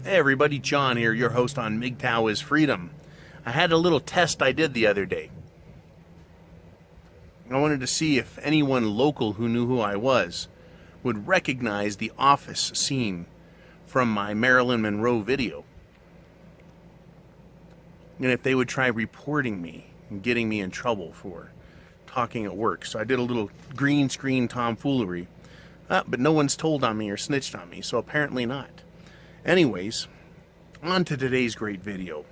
Hey everybody, John here, your host on Mgtow is Freedom. I had a little test I did the other day. I wanted to see if anyone local who knew who I was would recognize the office scene from my Marilyn Monroe video. And if they would try reporting me and getting me in trouble for talking at work. So I did a little green screen tomfoolery. But no one's told on me or snitched on me, so apparently not. Anyways, on to today's great video.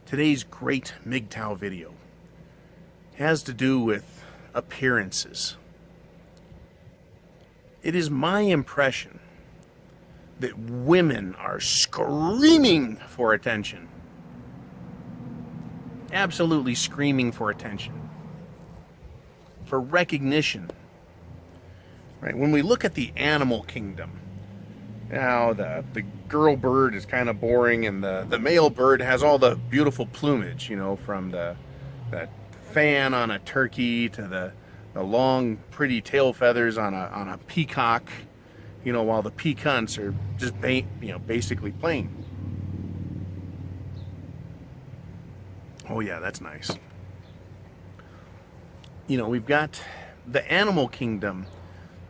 Today's great Mgtow video has to do with appearances. It is my impression that women are screaming for attention. Absolutely screaming for attention. For recognition. Right? When we look at the animal kingdom, now the girl bird is kind of boring, and the male bird has all the beautiful plumage, from that fan on a turkey to the long pretty tail feathers on a peacock, while the peacocks are just basically plain. Oh yeah, that's nice. We've got the animal kingdom.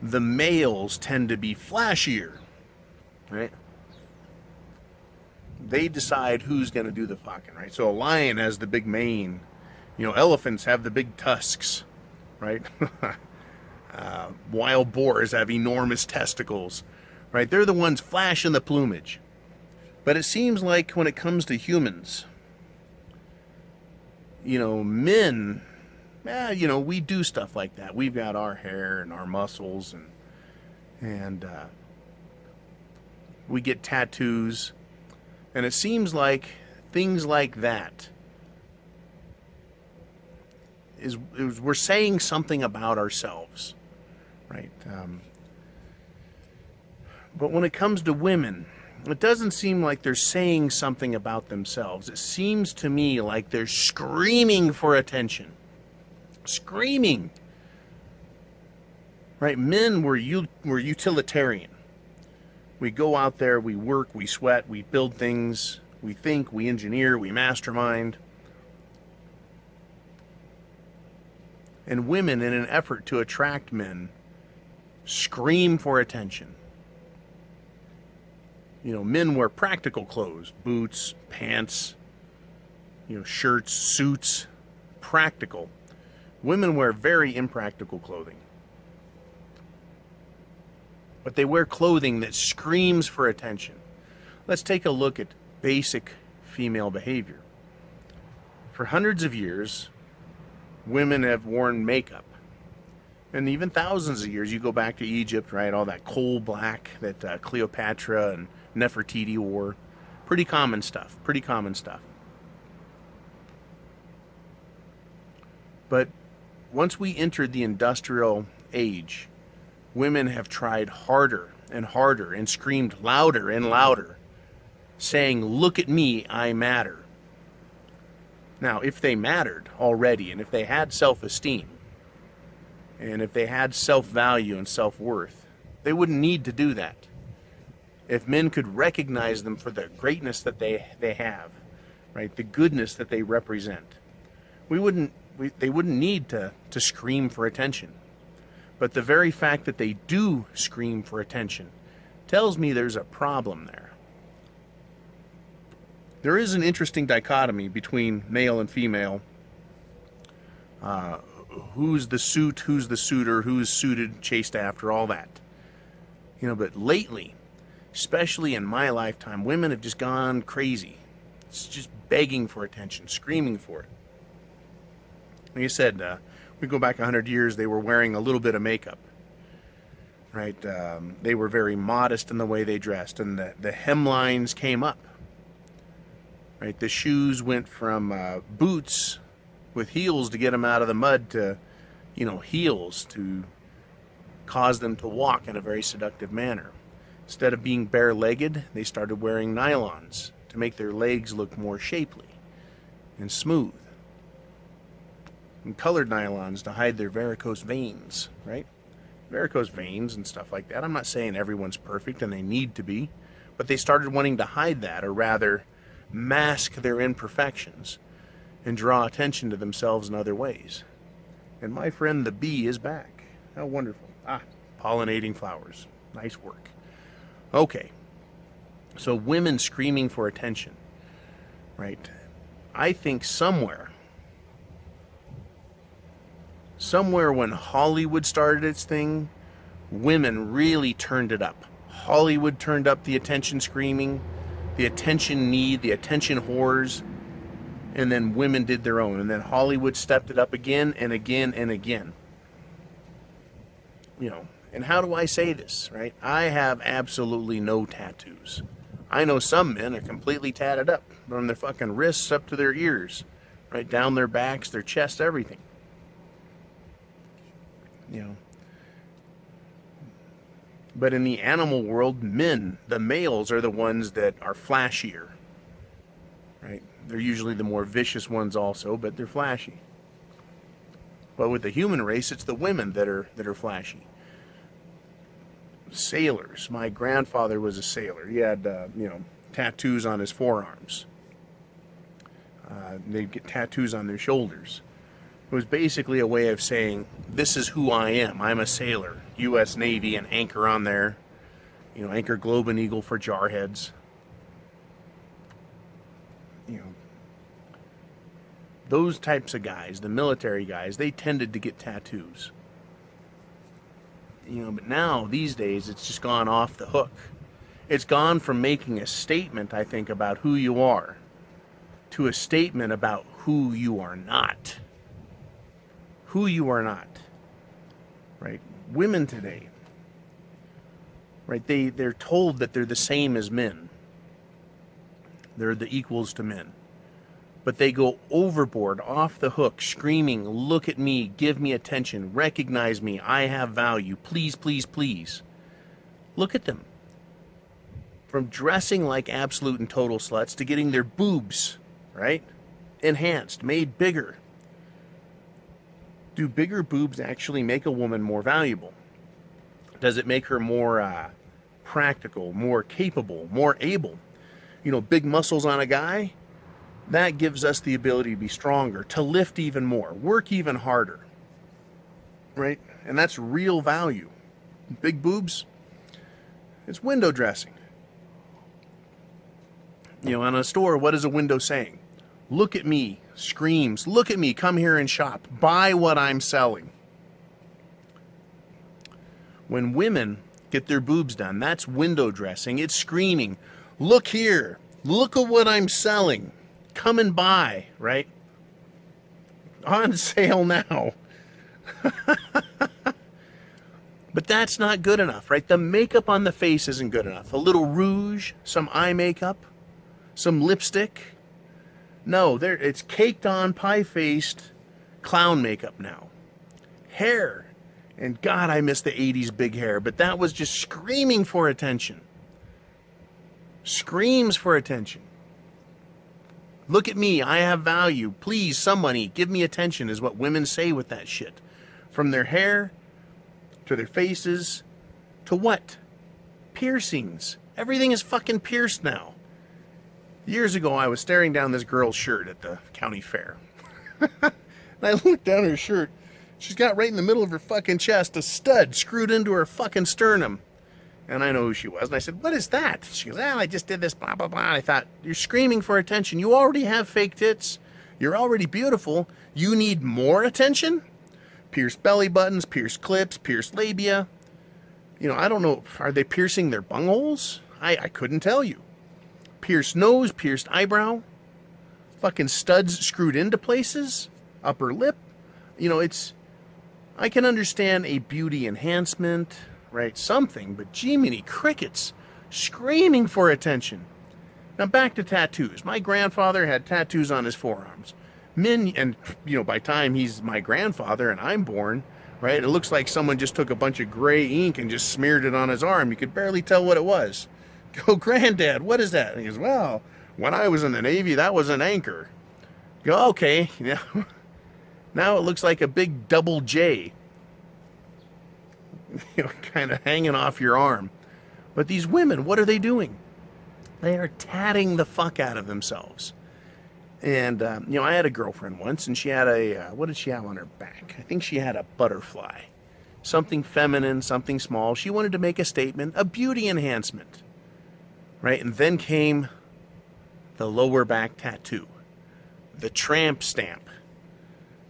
The males tend to be flashier, right? They decide who's going to do the fucking, right? So a lion has the big mane. Elephants have the big tusks, right? Wild boars have enormous testicles, right? They're the ones flashing the plumage. But it seems like when it comes to humans, men, we do stuff like that. We've got our hair and our muscles, and we get tattoos, and it seems like things like that is we're saying something about ourselves, right? But when it comes to women, it doesn't seem like they're saying something about themselves. It seems to me like they're screaming for attention. Screaming. Right? Men were utilitarian. We go out there, we work, we sweat, we build things, we think, we engineer, we mastermind. And women, in an effort to attract men, scream for attention. Men wear practical clothes, boots, pants, shirts, suits, practical. Women wear very impractical clothing. But they wear clothing that screams for attention. Let's take a look at basic female behavior. For hundreds of years, women have worn makeup. And even thousands of years, you go back to Egypt, right? All that coal black that Cleopatra and Nefertiti wore. Pretty common stuff. Pretty common stuff. But once we entered the industrial age, women have tried harder and harder and screamed louder and louder, saying, "Look at me, I matter." Now, if they mattered already, and if they had self-esteem, and if they had self-value and self-worth, they wouldn't need to do that. If men could recognize them for the greatness that they have, right, the goodness that they represent, they wouldn't need to scream for attention. But the very fact that they do scream for attention tells me there's a problem there. There is an interesting dichotomy between male and female. Who's the suit, who's the suitor, who's suited, chased after, all that. But lately, especially in my lifetime, women have just gone crazy. It's just begging for attention, screaming for it. Like I said, we go back 100 years, they were wearing a little bit of makeup, right? They were very modest in the way they dressed, and the hemlines came up, right? The shoes went from boots with heels to get them out of the mud to, heels to cause them to walk in a very seductive manner. Instead of being bare-legged, they started wearing nylons to make their legs look more shapely and smooth. And colored nylons to hide their varicose veins, right? Varicose veins and stuff like that. I'm not saying everyone's perfect and they need to be, But they started wanting to hide that, or rather, mask their imperfections and draw attention to themselves in other ways. And my friend the bee is back. How wonderful. Pollinating flowers. Nice work. Okay. So women screaming for attention, right? I think somewhere when Hollywood started its thing, women really turned it up. Hollywood turned up the attention screaming, the attention need, the attention whores, and then women did their own. And then Hollywood stepped it up again and again and again. You know, and how do I say this, right? I have absolutely no tattoos. I know some men are completely tatted up, from their fucking wrists up to their ears, right down their backs, their chests, everything. You know. But in the animal world, men, the males, are the ones that are flashier, right? They're usually the more vicious ones also, but they're flashy. But with the human race, it's the women that are flashy. Sailors. My grandfather was a sailor. He had, tattoos on his forearms. They'd get tattoos on their shoulders. It was basically a way of saying, this is who I am. I'm a sailor. U.S. Navy, an anchor on there. You know, anchor, globe, and eagle for jarheads. You know, those types of guys, the military guys, they tended to get tattoos. You know, but now, these days, it's just gone off the hook. It's gone from making a statement, I think, about who you are, to a statement about who you are not. Who you are not. Right? Women today, right, they're told that they're the same as men. They're the equals to men. But they go overboard, off the hook, screaming, look at me, give me attention, recognize me, I have value, please, please, please. Look at them. From dressing like absolute and total sluts to getting their boobs, right, enhanced, made bigger. Do bigger boobs actually make a woman more valuable? Does it make her more practical, more capable, more able? You know, big muscles on a guy, that gives us the ability to be stronger, to lift even more, work even harder, right? And that's real value. Big boobs, it's window dressing. You know, in a store, what is a window saying? Look at me, screams, look at me, come here and shop, buy what I'm selling. When women get their boobs done, that's window dressing. It's screaming, look here, look at what I'm selling. Come and buy, right? On sale now. But that's not good enough, right? The makeup on the face isn't good enough. A little rouge, some eye makeup, some lipstick. No, it's caked on, pie-faced clown makeup now. Hair. And God, I miss the 80s big hair, but that was just screaming for attention. Screams for attention. Look at me, I have value. Please, somebody, give me attention, is what women say with that shit. From their hair, to their faces, to what? Piercings. Everything is fucking pierced now. Years ago, I was staring down this girl's shirt at the county fair. And I looked down her shirt. She's got right in the middle of her fucking chest a stud screwed into her fucking sternum. And I know who she was. And I said, what is that? She goes, well, I just did this, blah, blah, blah. And I thought, you're screaming for attention. You already have fake tits. You're already beautiful. You need more attention? Pierced belly buttons, pierced clips, pierced labia. You know, I don't know. Are they piercing their bungholes? I couldn't tell you. Pierced nose, pierced eyebrow. Fucking studs screwed into places. Upper lip. You know, I can understand a beauty enhancement, right, something, but Jiminy Crickets, screaming for attention. Now back to tattoos. My grandfather had tattoos on his forearms. Men, and you know, by the time he's my grandfather and I'm born, right, it looks like someone just took a bunch of gray ink and just smeared it on his arm. You could barely tell what it was. Go, Granddad, what is that? And he goes, well, when I was in the Navy, that was an anchor. Go, okay, yeah. Now it looks like a big double J. You know, kind of hanging off your arm. But these women, what are they doing? They are tatting the fuck out of themselves. And, I had a girlfriend once, and she had what did she have on her back? I think she had a butterfly. Something feminine, something small. She wanted to make a statement, a beauty enhancement. Right? And then came the lower back tattoo. The tramp stamp.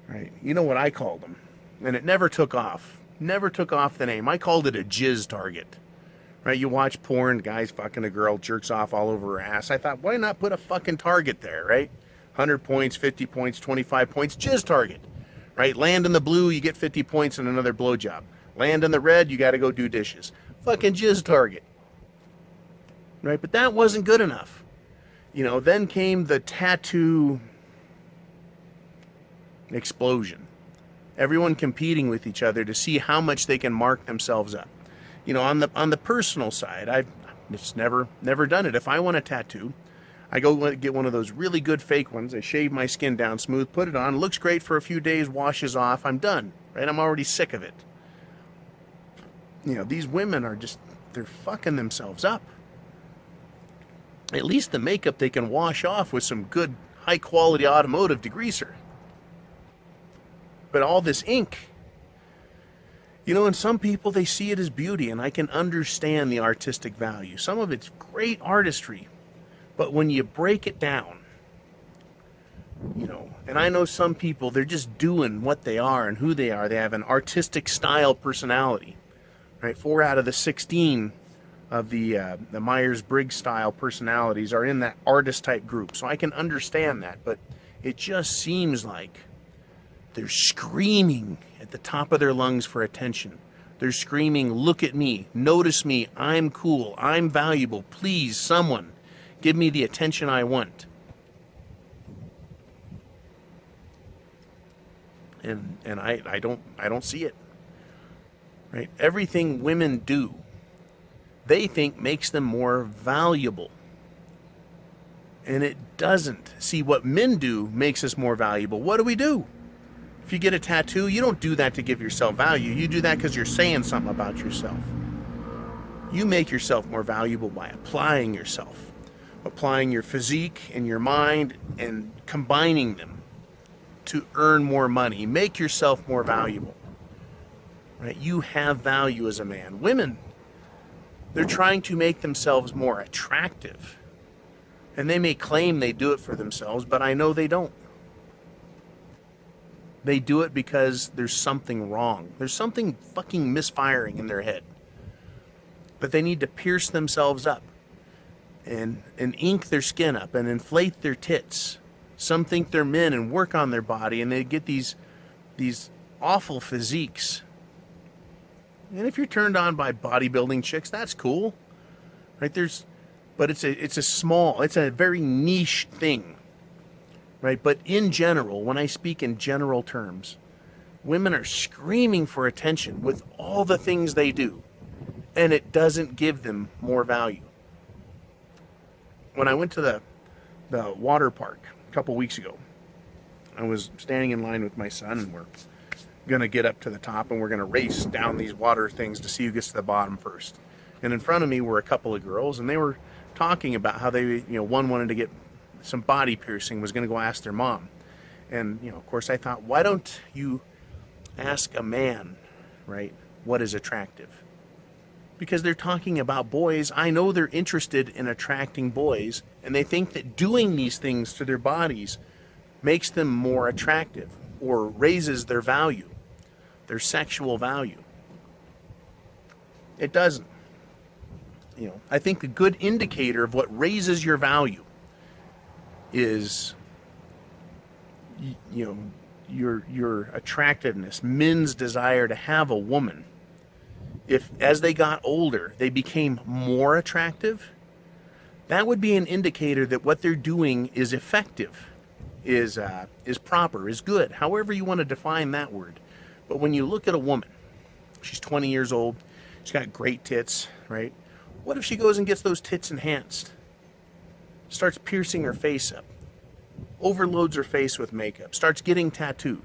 Right? You know what I called them. And it never took off. Never took off the name. I called it a jizz target. Right? You watch porn, guys fucking a girl, jerks off all over her ass. I thought, why not put a fucking target there, right? 100 points, 50 points, 25 points, jizz target. Right? Land in the blue, you get 50 points and another blowjob. Land in the red, you got to go do dishes. Fucking jizz target. Right? But that wasn't good enough. Then came the tattoo explosion. Everyone competing with each other to see how much they can mark themselves up. On the personal side, I've just never done it. If I want a tattoo, I go get one of those really good fake ones. I shave my skin down smooth, put it on, looks great for a few days, washes off, I'm done. Right? I'm already sick of it. These women are they're fucking themselves up. At least the makeup they can wash off with some good, high-quality automotive degreaser. But all this ink, and some people, they see it as beauty, and I can understand the artistic value. Some of it's great artistry, but when you break it down, and I know some people, they're just doing what they are and who they are. They have an artistic style personality, right? 4 out of the 16 of the Myers-Briggs style personalities are in that artist type group. So I can understand that, but it just seems like they're screaming at the top of their lungs for attention. They're screaming, look at me, notice me, I'm cool, I'm valuable, please, someone, give me the attention I want. And I don't see it. Right? Everything women do, they think makes them more valuable. And it doesn't. See, what men do makes us more valuable. What do? If you get a tattoo, you don't do that to give yourself value. You do that because you're saying something about yourself. You make yourself more valuable by applying yourself. Applying your physique and your mind and combining them to earn more money. Make yourself more valuable. Right? You have value as a man. Women, they're trying to make themselves more attractive. And they may claim they do it for themselves, but I know they don't. They do it because there's something wrong. There's something fucking misfiring in their head. But they need to pierce themselves up and ink their skin up and inflate their tits. Some think they're men and work on their body, and they get these awful physiques. And if you're turned on by bodybuilding chicks, that's cool. Right? But it's a very niche thing. Right? But in general, when I speak in general terms, women are screaming for attention with all the things they do, and it doesn't give them more value. When I went to the water park a couple weeks ago, I was standing in line with my son, and we're going to get up to the top, and we're going to race down these water things to see who gets to the bottom first. And in front of me were a couple of girls, and they were talking about how they, one wanted to get some body piercing, was going to go ask their mom. And, of course, I thought, why don't you ask a man, right, what is attractive? Because they're talking about boys. I know they're interested in attracting boys, and they think that doing these things to their bodies makes them more attractive or raises their value, their sexual value. It doesn't. I think a good indicator of what raises your value is your attractiveness, men's desire to have a woman. If as they got older they became more attractive, that would be an indicator that what they're doing is effective, is proper, is good, however you want to define that word. But when you look at a woman, she's 20 years old, she's got great tits, right? What if she goes and gets those tits enhanced? Starts piercing her face up, overloads her face with makeup, starts getting tattoos.